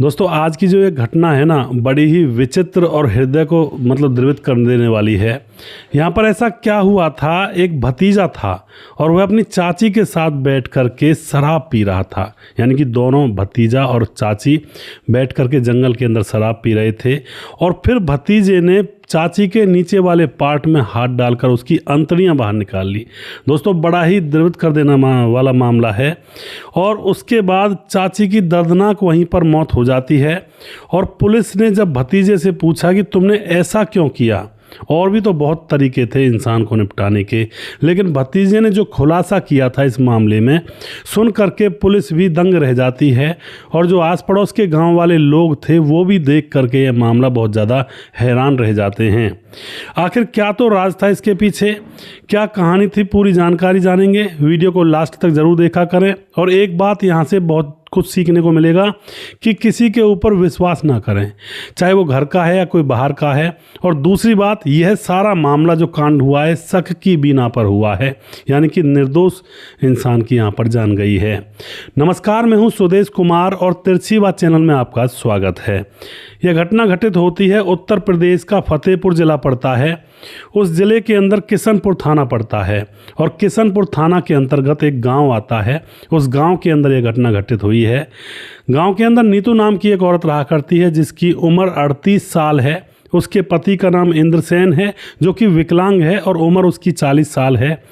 दोस्तों आज की जो ये घटना है ना, बड़ी ही विचित्र और हृदय को द्रवित कर देने वाली है। यहाँ पर ऐसा क्या हुआ था, एक भतीजा था और वह अपनी चाची के साथ बैठ कर के शराब पी रहा था। यानी कि दोनों भतीजा और चाची बैठ कर के जंगल के अंदर शराब पी रहे थे और फिर भतीजे ने चाची के नीचे वाले पार्ट में हाथ डालकर उसकी अंतड़ियां बाहर निकाल ली। दोस्तों बड़ा ही द्रवित कर देने वाला मामला है। और उसके बाद चाची की दर्दनाक वहीं पर मौत हो जाती है। और पुलिस ने जब भतीजे से पूछा कि तुमने ऐसा क्यों किया, और भी तो बहुत तरीके थे इंसान को निपटाने के, लेकिन भतीजे ने जो खुलासा किया था इस मामले में सुन करके पुलिस भी दंग रह जाती है। और जो आस पड़ोस के गांव वाले लोग थे वो भी देख करके यह मामला बहुत ज़्यादा हैरान रह जाते हैं। आखिर क्या तो राज था इसके पीछे, क्या कहानी थी, पूरी जानकारी जानेंगे। वीडियो को लास्ट तक ज़रूर देखा करें। और एक बात यहाँ से बहुत कुछ सीखने को मिलेगा कि किसी के ऊपर विश्वास ना करें, चाहे वो घर का है या कोई बाहर का है। और दूसरी बात, यह सारा मामला जो कांड हुआ है शक की बिना पर हुआ है, यानी कि निर्दोष इंसान की यहाँ पर जान गई है। नमस्कार, मैं हूँ सुदेश कुमार और तिरछी बात चैनल में आपका स्वागत है। यह घटना घटित होती है उत्तर प्रदेश का फतेहपुर जिला पड़ता है। उस जिले के अंदर किशनपुर थाना पड़ता है और किशनपुर थाना के अंतर्गत एक गांव आता है। उस गांव के अंदर यह घटना घटित हुई है। गांव के अंदर नीतू नाम की एक औरत रहा करती है जिसकी उम्र 38 साल है। उसके पति का नाम इंद्रसेन है जो कि विकलांग है और उम्र उसकी 40 साल है।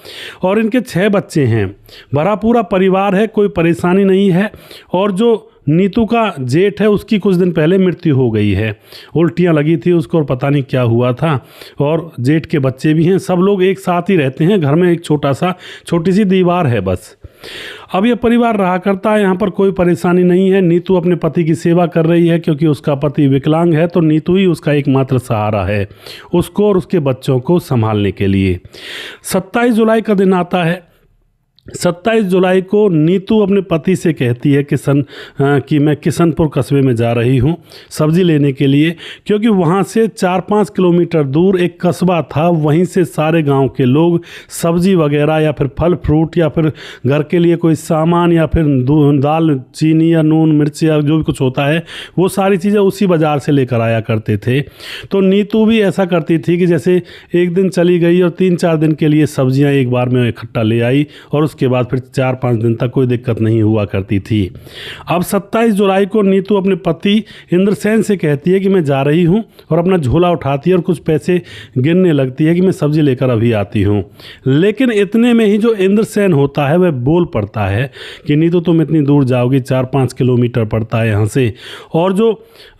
और इनके 6 बच्चे हैं। भरा पूरा परिवार है, कोई परेशानी नहीं है। और जो नीतू का जेठ है उसकी कुछ दिन पहले मृत्यु हो गई है, उल्टियाँ लगी थी उसको और पता नहीं क्या हुआ था। और जेठ के बच्चे भी हैं, सब लोग एक साथ ही रहते हैं घर में, एक छोटी सी दीवार है बस। अब ये परिवार रहा करता है, यहाँ पर कोई परेशानी नहीं है। नीतू अपने पति की सेवा कर रही है क्योंकि उसका पति विकलांग है, तो नीतू ही उसका एकमात्र सहारा है उसको और उसके बच्चों को संभालने के लिए। 27 जुलाई का दिन आता है। 27 जुलाई को नीतू अपने पति से कहती है कि मैं किशनपुर कस्बे में जा रही हूँ सब्जी लेने के लिए, क्योंकि वहाँ से 4-5 किलोमीटर दूर एक कस्बा था। वहीं से सारे गांव के लोग सब्जी वगैरह या फिर फल फ्रूट या फिर घर के लिए कोई सामान या फिर दाल चीनी या नून मिर्च या जो भी कुछ होता है वो सारी चीज़ें उसी बाज़ार से लेकर आया करते थे। तो नीतू भी ऐसा करती थी कि जैसे एक दिन चली गई और 3-4 दिन के लिए सब्जियाँ एक बार में इकट्ठा ले आई और उसके बाद फिर 4-5 दिन तक कोई दिक्कत नहीं हुआ करती थी। अब 27 जुलाई को नीतू अपने पति इंद्रसेन से कहती है कि मैं जा रही हूं और अपना झोला उठाती है और कुछ पैसे गिनने लगती है कि मैं सब्जी लेकर अभी आती हूं। लेकिन इतने में ही जो इंद्रसेन होता है वह बोल पड़ता है कि नीतू तुम इतनी दूर जाओगी, 4-5 किलोमीटर पड़ता है यहाँ से। और जो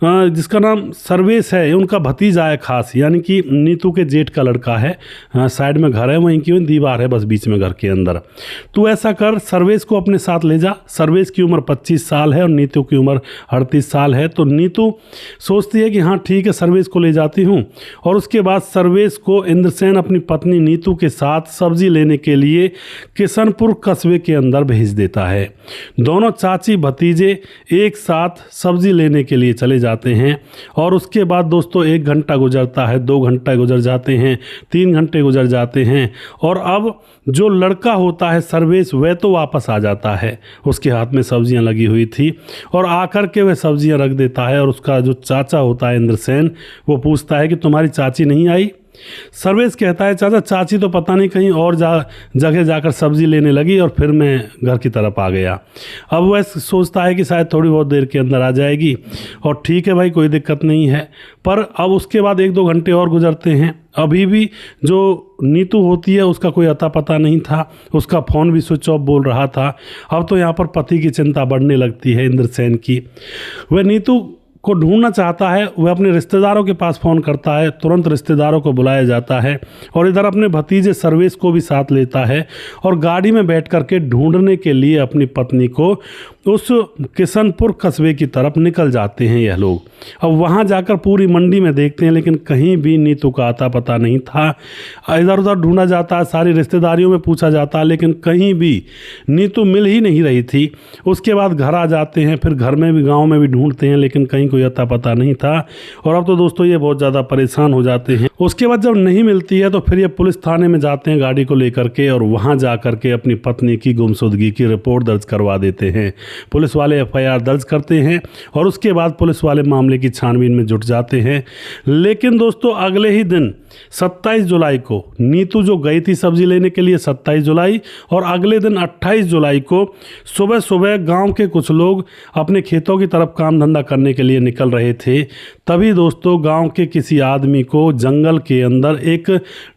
जिसका नाम सर्वेश है उनका भतीजा है खास, यानी कि नीतू के जेठ का लड़का है, साइड में घर है, वहीं की दीवार है बस बीच में घर के अंदर। तो ऐसा कर सर्वेश को अपने साथ ले जा। सर्वेश की उम्र 25 साल है और नीतू की उम्र 38 साल है। तो नीतू सोचती है कि हाँ ठीक है, सर्वेश को ले जाती हूँ। और उसके बाद सर्वेश को इंद्रसेन अपनी पत्नी नीतू के साथ सब्जी लेने के लिए किशनपुर कस्बे के अंदर भेज देता है। दोनों चाची भतीजे एक साथ सब्जी लेने के लिए चले जाते हैं। और उसके बाद दोस्तों 1 घंटा गुजरता है, 2 घंटा गुजर जाते हैं, 3 घंटे गुजर जाते हैं। और अब जो लड़का होता है सर्वेश वह तो वापस आ जाता है, उसके हाथ में सब्जियां लगी हुई थी और आकर के वह सब्जियां रख देता है। और उसका जो चाचा होता है इंद्रसेन, वो पूछता है कि तुम्हारी चाची नहीं आई। सर्वेश कहता है चाचा चाची तो पता नहीं कहीं और जगह जाकर सब्जी लेने लगी और फिर मैं घर की तरफ आ गया। अब वह सोचता है कि शायद थोड़ी बहुत देर के अंदर आ जाएगी और ठीक है भाई कोई दिक्कत नहीं है। पर अब उसके बाद 1-2 घंटे और गुजरते हैं, अभी भी जो नीतू होती है उसका कोई अता पता नहीं था, उसका फ़ोन भी स्विच ऑफ बोल रहा था। अब तो यहाँ पर पति की चिंता बढ़ने लगती है इंद्रसेन की। वह नीतू को ढूंढना चाहता है, वह अपने रिश्तेदारों के पास फ़ोन करता है, तुरंत रिश्तेदारों को बुलाया जाता है और इधर अपने भतीजे सर्वेश को भी साथ लेता है और गाड़ी में बैठ कर के ढूंढने के लिए अपनी पत्नी को उस किशनपुर कस्बे की तरफ निकल जाते हैं यह लोग। अब वहाँ जाकर पूरी मंडी में देखते हैं लेकिन कहीं भी नीतू का आता पता नहीं था। इधर उधर ढूंढा जाता है, सारी रिश्तेदारियों में पूछा जाता है लेकिन कहीं भी नीतू मिल ही नहीं रही थी। उसके बाद घर आ जाते हैं, फिर घर में भी गाँव में भी ढूंढते हैं लेकिन कहीं कोई अता पता नहीं था। और अब तो दोस्तों ये बहुत ज़्यादा परेशान हो जाते हैं। उसके बाद जब नहीं मिलती है तो फिर ये पुलिस थाने में जाते हैं गाड़ी को लेकर के और वहाँ जा कर के अपनी पत्नी की गुमशुदगी की रिपोर्ट दर्ज करवा देते हैं। पुलिस वाले FIR दर्ज करते हैं और उसके बाद पुलिस वाले मामले की छानबीन में जुट जाते हैं। लेकिन दोस्तों अगले ही दिन 27 जुलाई को नीतू जो गई थी सब्जी लेने के लिए 27 जुलाई, और अगले दिन 28 जुलाई को सुबह सुबह गांव के कुछ लोग अपने खेतों की तरफ काम धंधा करने के लिए निकल रहे थे। तभी दोस्तों गांव के किसी आदमी को जंगल के अंदर एक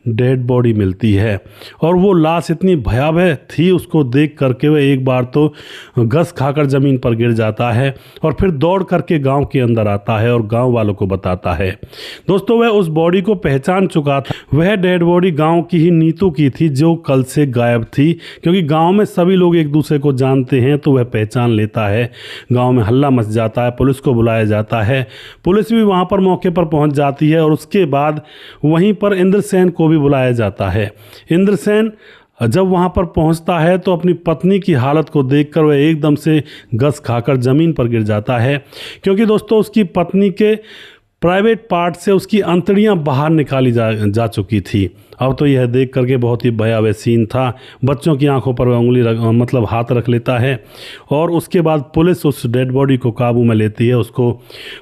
डेड बॉडी मिलती है और वो लाश इतनी भयावह थी, उसको देख करके वह एक बार तो घस खाकर ज़मीन पर गिर जाता है और फिर दौड़ करके गांव के अंदर आता है और गांव वालों को बताता है। दोस्तों वह उस बॉडी को पहचान चुका था। वह डेड बॉडी गांव की ही नीतू की थी जो कल से गायब थी। क्योंकि गांव में सभी लोग एक दूसरे को जानते हैं तो वह पहचान लेता है। गांव में हल्ला मच जाता है, पुलिस को बुलाया जाता है, पुलिस भी वहां पर मौके पर पहुंच जाती है और उसके बाद वहीं पर इंद्रसेन को भी बुलाया जाता है। इंद्रसेन जब वहां पर पहुंचता है तो अपनी पत्नी की हालत को देखकर वह एकदम से घस खाकर ज़मीन पर गिर जाता है। क्योंकि दोस्तों उसकी पत्नी के प्राइवेट पार्ट से उसकी अंतड़ियां बाहर निकाली जा चुकी थी। अब तो यह देख करके बहुत ही भयावह सीन था। बच्चों की आंखों पर वह उंगली हाथ रख लेता है और उसके बाद पुलिस उस डेड बॉडी को काबू में लेती है, उसको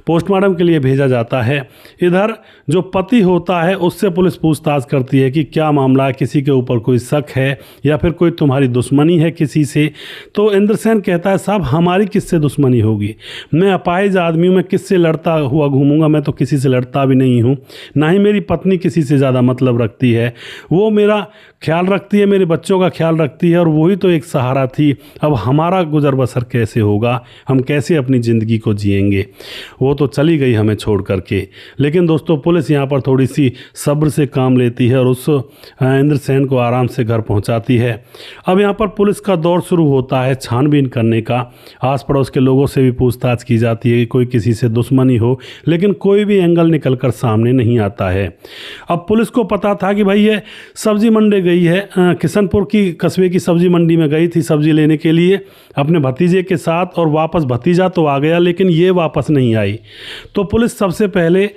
पोस्टमार्टम के लिए भेजा जाता है। इधर जो पति होता है उससे पुलिस पूछताछ करती है कि क्या मामला है, किसी के ऊपर कोई शक है या फिर कोई तुम्हारी दुश्मनी है किसी से। तो इंद्रसेन कहता है साहब हमारी किससे दुश्मनी होगी, मैं अपाहिज आदमी हूँ, मैं किससे लड़ता हुआ घूमूंगा, मैं तो किसी से लड़ता भी नहीं हूँ, ना ही मेरी पत्नी किसी से ज़्यादा मतलब रखती है, वो मेरा ख्याल रखती है, मेरे बच्चों का ख्याल रखती है और वही तो एक सहारा थी। अब हमारा गुजर बसर कैसे होगा, हम कैसे अपनी ज़िंदगी को जिएंगे, वो तो चली गई हमें छोड़ करके। लेकिन दोस्तों पुलिस यहाँ पर थोड़ी सी सब्र से काम लेती है और उस इंद्रसेन को आराम से घर पहुँचाती है। अब यहाँ पर पुलिस का दौर शुरू होता है छानबीन करने का। आस पड़ोस के लोगों से भी पूछताछ की जाती है कि कोई किसी से दुश्मनी हो, लेकिन कोई भी एंगल निकल कर सामने नहीं आता है। अब पुलिस को पता था कि भाई ये सब्जी मंडी गई है, किशनपुर की कस्बे की सब्जी मंडी में गई थी सब्जी लेने के लिए अपने भतीजे के साथ, और वापस भतीजा तो आ गया लेकिन ये वापस नहीं आई। तो पुलिस सबसे पहले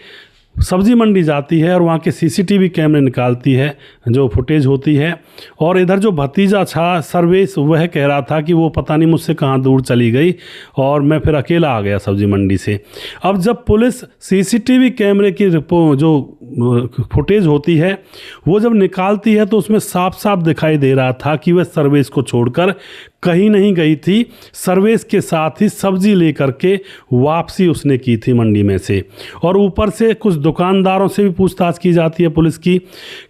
सब्जी मंडी जाती है और वहाँ के CCTV कैमरे निकालती है, जो फुटेज होती है। और इधर जो भतीजा था सर्वेश, वह कह रहा था कि वो पता नहीं मुझसे कहाँ दूर चली गई और मैं फिर अकेला आ गया सब्जी मंडी से। अब जब पुलिस CCTV कैमरे की जो फुटेज होती है वो जब निकालती है तो उसमें साफ साफ दिखाई दे रहा था कि वह सर्वेश को छोड़कर कहीं नहीं गई थी। सर्वेश के साथ ही सब्जी लेकर के वापसी उसने की थी मंडी में से। और ऊपर से कुछ दुकानदारों से भी पूछताछ की जाती है पुलिस की,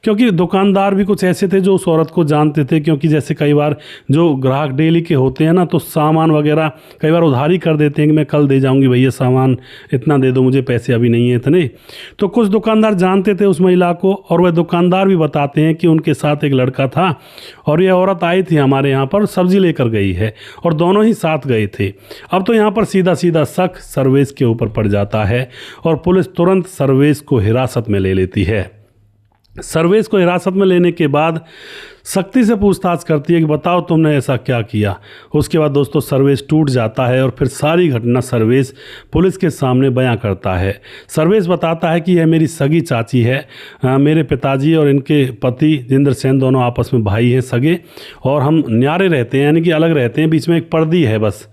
क्योंकि दुकानदार भी कुछ ऐसे थे जो उस औरत को जानते थे। क्योंकि जैसे कई बार जो ग्राहक डेली के होते हैं ना, तो सामान वगैरह कई बार उधारी कर देते हैं कि मैं कल दे जाऊंगी भैया, सामान इतना दे दो मुझे, पैसे अभी नहीं है इतने। तो कुछ दुकानदार जानते थे उस महिला को, और वह दुकानदार भी बताते हैं कि उनके साथ एक लड़का था और यह औरत आई थी हमारे यहाँ पर सब्जी लेकर गई है, और दोनों ही साथ गए थे। अब तो यहाँ पर सीधा सीधा शक सर्वेश के ऊपर पड़ जाता है और पुलिस तुरंत सर्वेश को हिरासत में ले लेती है। सर्वेश को हिरासत में लेने के बाद सख्ती से पूछताछ करती है कि बताओ तुमने ऐसा क्या किया। उसके बाद दोस्तों सर्वेश टूट जाता है और फिर सारी घटना सर्वेश पुलिस के सामने बयां करता है। सर्वेश बताता है कि यह मेरी सगी चाची है, मेरे पिताजी और इनके पति इंद्रसेन दोनों आपस में भाई हैं सगे, और हम न्यारे रहते हैं, यानी कि अलग रहते हैं। बीच में एक पर्दी है, बस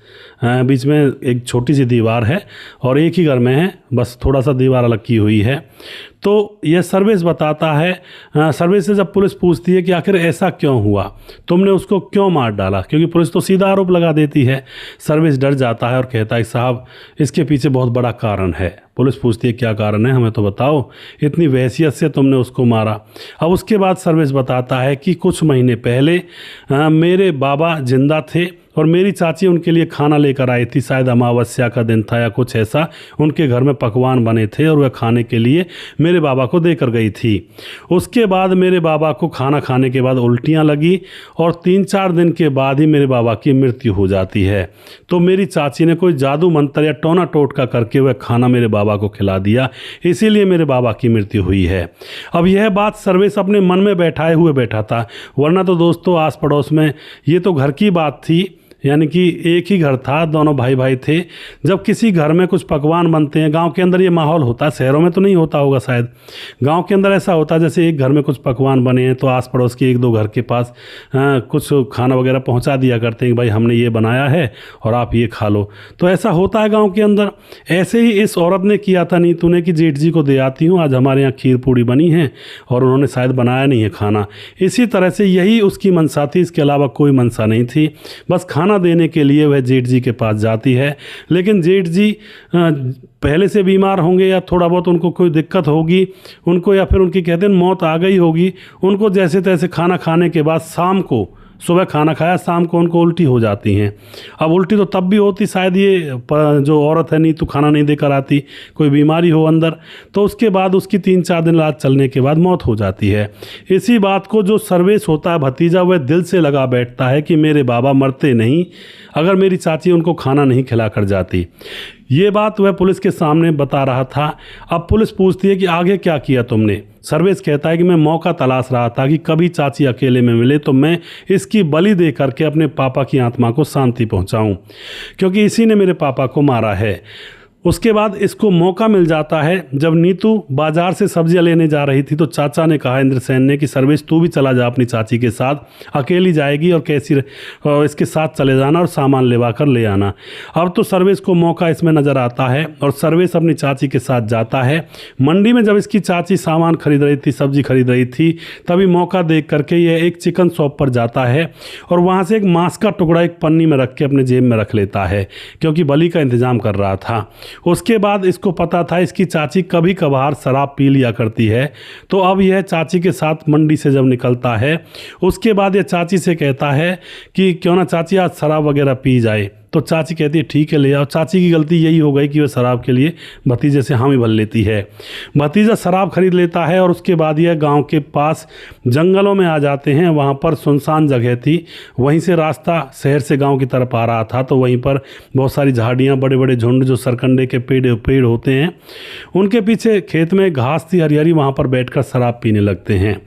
बीच में एक छोटी सी दीवार है और एक ही घर में है, बस थोड़ा सा दीवार अलग की हुई है। तो यह सर्वेश बताता है। सर्वेश से जब पुलिस पूछती है कि आखिर ऐसा क्यों हुआ, तुमने उसको क्यों मार डाला, क्योंकि पुलिस तो सीधा आरोप लगा देती है। सर्वेश डर जाता है और कहता है साहब इसके पीछे बहुत बड़ा कारण है। पुलिस पूछती है क्या कारण है, हमें तो बताओ, इतनी वहशियत से तुमने उसको मारा। अब उसके बाद सर्वेश बताता है कि कुछ महीने पहले मेरे बाबा जिंदा थे और मेरी चाची उनके लिए खाना लेकर आई थी, शायद अमावस्या का दिन था या कुछ ऐसा, उनके घर में पकवान बने थे और वह खाने के लिए मेरे बाबा को देकर गई थी। उसके बाद मेरे बाबा को खाना खाने के बाद उल्टियाँ लगी और 3-4 दिन के बाद ही मेरे बाबा की मृत्यु हो जाती है। तो मेरी चाची ने कोई जादू मंत्र या टोना टोटका करके वह खाना मेरे बाबा को खिला दिया, इसीलिए मेरे बाबा की मृत्यु हुई है। अब यह बात सर्वेश अपने मन में बैठाए हुए बैठा था, वरना तो दोस्तों आस पड़ोस में ये तो घर की बात थी, यानी कि एक ही घर था, दोनों भाई भाई थे। जब किसी घर में कुछ पकवान बनते हैं, गांव के अंदर ये माहौल होता है, शहरों में तो नहीं होता होगा शायद, गांव के अंदर ऐसा होता है जैसे एक घर में कुछ पकवान बने हैं तो आस पड़ोस के एक दो घर के पास कुछ खाना वगैरह पहुंचा दिया करते हैं कि भाई हमने ये बनाया है और आप ये खा लो। तो ऐसा होता है गाँव के अंदर। ऐसे ही इस औरत ने किया था नीतू ने कि जेठ जी को दे आती हूँ, आज हमारे यहाँ खीर पूड़ी बनी है और उन्होंने शायद बनाया नहीं है खाना। इसी तरह से यही उसकी मनसा थी, इसके अलावा कोई मनसा नहीं थी। बस खाना देने के लिए वह जेठ जी के पास जाती है। लेकिन जेठ जी पहले से बीमार होंगे या थोड़ा बहुत उनको कोई दिक्कत होगी उनको, या फिर उनकी कहते हैं मौत आ गई होगी उनको, जैसे तैसे खाना खाने के बाद शाम को, सुबह खाना खाया शाम को उनको उल्टी हो जाती हैं। अब उल्टी तो तब भी होती शायद ये जो औरत है नीतू खाना नहीं देकर आती, कोई बीमारी हो अंदर, तो उसके बाद उसकी 3-4 दिन इलाज चलने के बाद मौत हो जाती है। इसी बात को जो सर्वेश होता है भतीजा, वह दिल से लगा बैठता है कि मेरे बाबा मरते नहीं अगर मेरी चाची उनको खाना नहीं खिला कर जाती। ये बात वह पुलिस के सामने बता रहा था। अब पुलिस पूछती है कि आगे क्या किया तुमने। सर्वेश कहता है कि मैं मौका तलाश रहा था कि कभी चाची अकेले में मिले तो मैं इसकी बलि दे करके अपने पापा की आत्मा को शांति पहुंचाऊं, क्योंकि इसी ने मेरे पापा को मारा है। उसके बाद इसको मौका मिल जाता है जब नीतू बाजार से सब्जियां लेने जा रही थी तो चाचा ने कहा, इंद्रसेन ने, कि सर्वेश तू भी चला जा अपनी चाची के साथ, अकेली जाएगी और कैसी इसके साथ चले जाना और सामान लेवा कर ले आना। अब तो सर्वेश को मौका इसमें नज़र आता है और सर्वेश अपनी चाची के साथ जाता है। मंडी में जब इसकी चाची सामान खरीद रही थी, सब्जी खरीद रही थी, तभी मौका देख करके यह एक चिकन शॉप पर जाता है और वहाँ से एक मांस का टुकड़ा एक पन्नी में रख के अपने जेब में रख लेता है, क्योंकि बलि का इंतजाम कर रहा था। उसके बाद इसको पता था इसकी चाची कभी कभार शराब पी लिया करती है, तो अब यह चाची के साथ मंडी से जब निकलता है उसके बाद यह चाची से कहता है कि क्यों ना चाची आज शराब वगैरह पी जाए। तो चाची कहती है ठीक है ले आओ। चाची की गलती यही हो गई कि वह शराब के लिए भतीजे से हामी भर लेती है। भतीजा शराब खरीद लेता है और उसके बाद यह गांव के पास जंगलों में आ जाते हैं। वहां पर सुनसान जगह थी, वहीं से रास्ता शहर से गांव की तरफ आ रहा था, तो वहीं पर बहुत सारी झाड़ियाँ, बड़े बड़े झुंड जो सरकंडे के पेड़ होते हैं, उनके पीछे खेत में घास थी हरी हरी, वहाँ पर बैठ शराब पीने लगते हैं।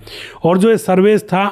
और जो ये सर्वेश था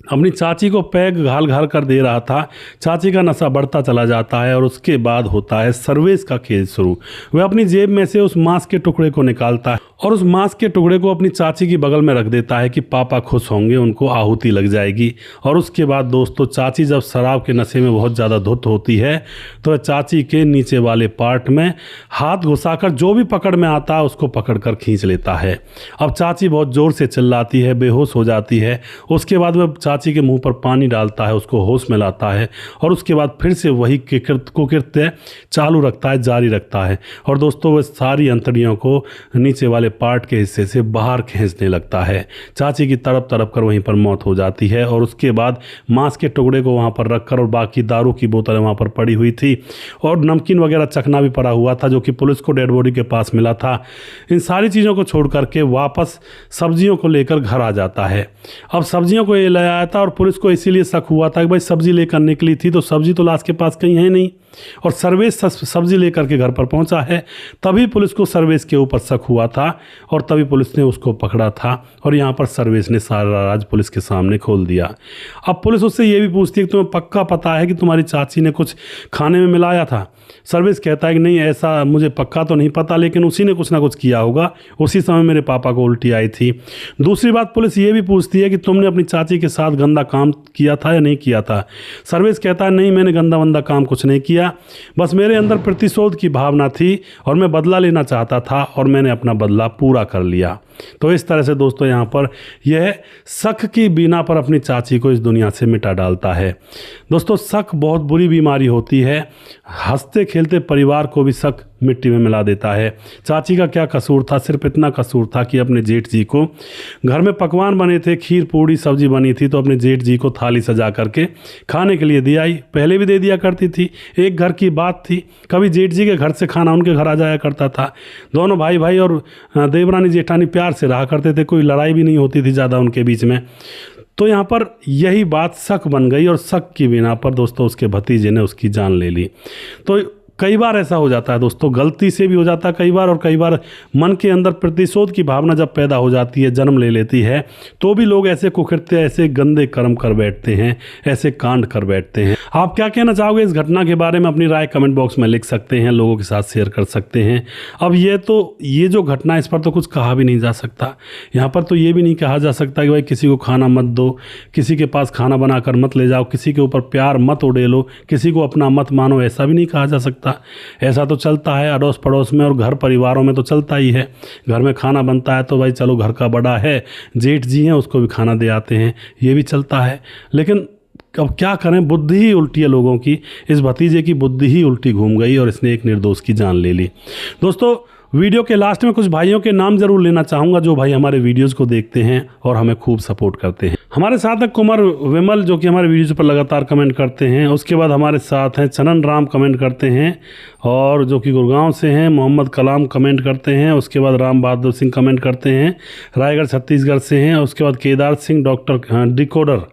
अपनी चाची को पैग घाल घाल कर दे रहा था। चाची का नशा बढ़ता चला जाता है और उसके बाद होता है सर्वेश का खेल शुरू। वह अपनी जेब में से उस मांस के टुकड़े को निकालता है और उस मांस के टुकड़े को अपनी चाची की बगल में रख देता है कि पापा खुश होंगे, उनको आहुति लग जाएगी। और उसके बाद दोस्तों, चाची जब शराब के नशे में बहुत ज़्यादा धुत होती है तो चाची के नीचे वाले पार्ट में हाथ घुसाकर जो भी पकड़ में आता है उसको पकड़ कर खींच लेता है। अब चाची बहुत ज़ोर से चिल्लाती है, बेहोश हो जाती है। उसके बाद वह चाची के मुंह पर पानी डालता है, उसको होश में लाता है और उसके बाद फिर से वही कुकृत्य चालू रखता है, जारी रखता है। और दोस्तों, वह सारी अंतड़ियों को नीचे वाले पार्ट के हिस्से से बाहर खींचने लगता है। चाची की तड़प तड़प कर वहीं पर मौत हो जाती है। और उसके बाद मांस के टुकड़े को वहाँ पर रखकर, और बाकी दारू की बोतलें वहाँ पर पड़ी हुई थी और नमकीन वगैरह चखना भी पड़ा हुआ था जो कि पुलिस को डेड बॉडी के पास मिला था। इन सारी चीज़ों को छोड़ करके वापस सब्जियों को लेकर घर आ जाता है। अब सब्जियों को ये ले आया था और पुलिस को इसीलिए शक हुआ था कि भाई सब्जी लेकर निकली थी तो सब्जी तो लाश के पास कहीं है नहीं, और सर्वेश सब्जी लेकर के घर पर पहुंचा है। तभी पुलिस को सर्वेश के ऊपर शक हुआ था और तभी पुलिस ने उसको पकड़ा था और यहाँ पर सर्वेश ने सारा राज पुलिस के सामने खोल दिया। अब पुलिस उससे ये भी पूछती है कि तुम्हें पक्का पता है कि तुम्हारी चाची ने कुछ खाने में मिलाया था। सर्वेश कहता है कि नहीं, ऐसा मुझे पक्का तो नहीं पता, लेकिन उसी ने कुछ ना कुछ किया होगा, उसी समय मेरे पापा को उल्टी आई थी। दूसरी बात, पुलिस ये भी पूछती है कि तुमने अपनी चाची के साथ गंदा काम किया था या नहीं किया था। सर्वेश कहता है नहीं, मैंने गंदा वंदा काम कुछ नहीं किया, बस मेरे अंदर प्रतिशोध की भावना थी और मैं बदला लेना चाहता था और मैंने अपना बदला पूरा कर लिया। तो इस तरह से दोस्तों यहाँ पर यह शक की बिना पर अपनी चाची को इस दुनिया से मिटा डालता है। दोस्तों, शक बहुत बुरी बीमारी होती है। हंसते खेलते परिवार को भी शक मिट्टी में मिला देता है। चाची का क्या कसूर था? सिर्फ इतना कसूर था कि अपने जेठ जी को, घर में पकवान बने थे, खीर पूड़ी सब्जी बनी थी, तो अपने जेठ जी को थाली सजा करके खाने के लिए दिया। पहले भी दे दिया करती थी, एक घर की बात थी। कभी जेठ जी के घर से खाना उनके घर आ जाया करता था। दोनों भाई भाई और देवरानी जेठानी प्यार से रहा करते थे, कोई लड़ाई भी नहीं होती थी ज़्यादा उनके बीच में। तो यहाँ पर यही बात शक बन गई और शक की बिना पर दोस्तों उसके भतीजे ने उसकी जान ले ली। तो कई बार ऐसा हो जाता है दोस्तों, गलती से भी हो जाता है कई बार, और कई बार मन के अंदर प्रतिशोध की भावना जब पैदा हो जाती है, जन्म ले लेती है, तो भी लोग ऐसे कुकृत्य, ऐसे गंदे कर्म कर बैठते हैं, ऐसे कांड कर बैठते हैं। आप क्या कहना चाहोगे इस घटना के बारे में? अपनी राय कमेंट बॉक्स में लिख सकते हैं, लोगों के साथ शेयर कर सकते हैं। अब ये जो घटना, इस पर तो कुछ कहा भी नहीं जा सकता। यहाँ पर तो ये भी नहीं कहा जा सकता कि भाई किसी को खाना मत दो, किसी के पास खाना बनाकर मत ले जाओ, किसी के ऊपर प्यार मत उड़ेलो, किसी को अपना मत मानो, ऐसा भी नहीं कहा जा सकता। ऐसा तो चलता है अड़ोस पड़ोस में और घर परिवारों में तो चलता ही है। घर में खाना बनता है तो भाई चलो घर का बड़ा है, जेठ जी हैं, उसको भी खाना दे आते हैं, ये भी चलता है। लेकिन अब क्या करें, बुद्धि ही उल्टी है लोगों की। इस भतीजे की बुद्धि ही उल्टी घूम गई और इसने एक निर्दोष की जान ले ली। दोस्तों, वीडियो के लास्ट में कुछ भाइयों के नाम जरूर लेना चाहूँगा जो भाई हमारे वीडियोज़ को देखते हैं और हमें खूब सपोर्ट करते हैं। हमारे साथ है कुमार विमल, जो कि हमारे वीडियोज़ पर लगातार कमेंट करते हैं। उसके बाद हमारे साथ हैं चनन राम, कमेंट करते हैं, और जो कि गुड़गांव से हैं। मोहम्मद कलाम कमेंट करते हैं। उसके बाद राम बहादुर सिंह कमेंट करते हैं, रायगढ़ छत्तीसगढ़ से हैं। उसके बाद Kedar Singh doctor decoder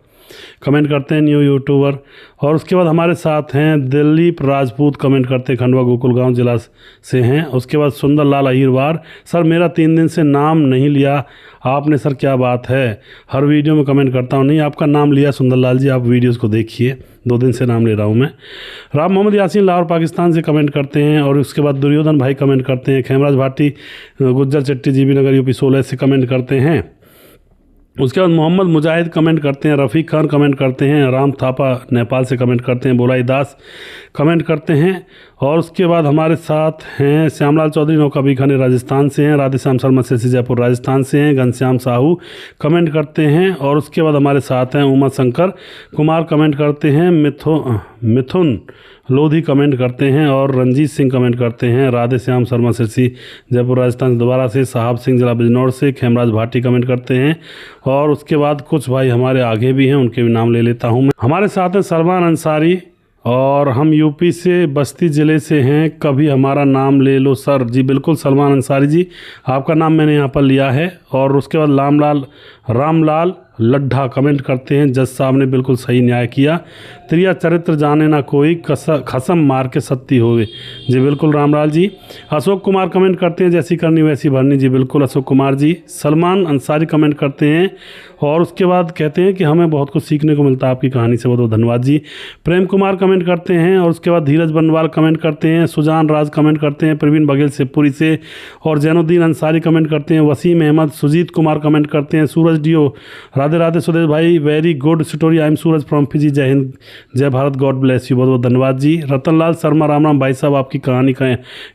comment करते हैं, न्यू यूट्यूबर। और उसके बाद हमारे साथ हैं दिलीप राजपूत, कमेंट करते हैं, खंडवा गोकुलगांव जिला से हैं। उसके बाद सुंदर लाल अहिरवार, सर मेरा 3 दिन से नाम नहीं लिया आपने, सर क्या बात है, हर वीडियो में कमेंट करता हूँ। नहीं, आपका नाम लिया सुंदर लाल जी, आप वीडियोज़ को देखिए, 2 दिन से नाम ले रहा हूँ मैं। राम मोहम्मद यासीन लाहौर पाकिस्तान से कमेंट करते हैं। और उसके बाद दुर्योधन भाई कमेंट करते हैं। खेमराज भाटी गुज्जर चट्टी जीबी नगर यूपी 16 से कमेंट करते हैं। उसके बाद मोहम्मद मुजाहिद कमेंट करते हैं। रफ़ीक खान कमेंट करते हैं। राम थापा नेपाल से कमेंट करते हैं। बोलाई दास कमेंट करते हैं। और उसके बाद हमारे साथ हैं श्यामलाल चौधरी, नौका बीकानेर राजस्थान से हैं। राधेश्याम शर्मा से जयपुर राजस्थान से हैं। घनश्याम साहू कमेंट करते हैं। और उसके बाद हमारे साथ हैं उमा शंकर कुमार, कमेंट करते हैं। मिथुन लोधी कमेंट करते हैं। और रंजीत सिंह कमेंट करते हैं। राधेश्याम शर्मा सिरसी जयपुर राजस्थान से दोबारा से। साहब सिंह जिला बिजनौर से। खेमराज भाटी कमेंट करते हैं। और उसके बाद कुछ भाई हमारे आगे भी हैं, उनके भी नाम ले लेता हूं मैं। हमारे साथ हैं सलमान अंसारी, और हम यूपी से बस्ती ज़िले से हैं, कभी हमारा नाम ले लो सर। जी बिल्कुल सलमान अंसारी जी, आपका नाम मैंने यहाँ पर लिया है। और उसके बाद रामलाल लड्ढा कमेंट करते हैं, जज साहब ने बिल्कुल सही न्याय किया। त्रिया चरित्र जाने ना कोई, खसम मार के सत्ती होवे। जी बिल्कुल रामलाल जी। अशोक कुमार कमेंट करते हैं, जैसी करनी वैसी भरनी। जी बिल्कुल अशोक कुमार जी। सलमान अंसारी कमेंट करते हैं। और उसके बाद कहते हैं कि हमें बहुत कुछ सीखने को मिलता है आपकी कहानी से, बहुत बहुत धन्यवाद जी। प्रेम कुमार कमेंट करते हैं। और उसके बाद धीरज बनवाल कमेंट करते हैं। सुजान राज कमेंट करते हैं, प्रवीण बघेल शिवपुरी से। और जैनुद्दीन अंसारी कमेंट करते हैं। वसीम अहमद, सुजीत कुमार कमेंट करते हैं। सूरज डियो, राधे राधे सुरेश भाई, very good story, I am Suraj from Fiji, जय हिंद जय भारत, गॉड ब्लेस यू, बहुत बहुत धन्यवाद जी। रतनलाल शर्मा, राम राम भाई साहब, आपकी कहानी का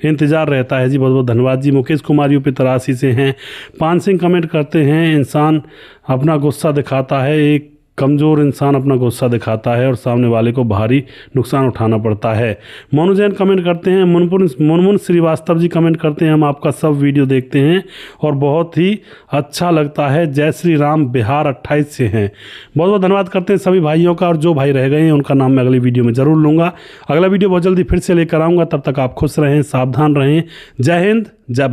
इंतजार रहता है जी, बहुत बहुत धन्यवाद जी। मुकेश कुमार यूपी 83 से हैं। पान सिंह कमेंट करते हैं, इंसान अपना गुस्सा दिखाता है, एक कमज़ोर इंसान अपना गुस्सा दिखाता है और सामने वाले को भारी नुकसान उठाना पड़ता है। मोनू जैन कमेंट करते हैं। मुनमुन श्रीवास्तव जी कमेंट करते हैं, हम आपका सब वीडियो देखते हैं और बहुत ही अच्छा लगता है। जय श्री राम, बिहार 28 से हैं। बहुत बहुत धन्यवाद करते हैं सभी भाइयों का। और जो भाई रह गए हैं उनका नाम मैं अगली वीडियो में ज़रूर लूँगा। अगला वीडियो बहुत जल्दी फिर से लेकर आऊँगा, तब तक आप खुश रहें, सावधान रहें। जय हिंद, जय भारत।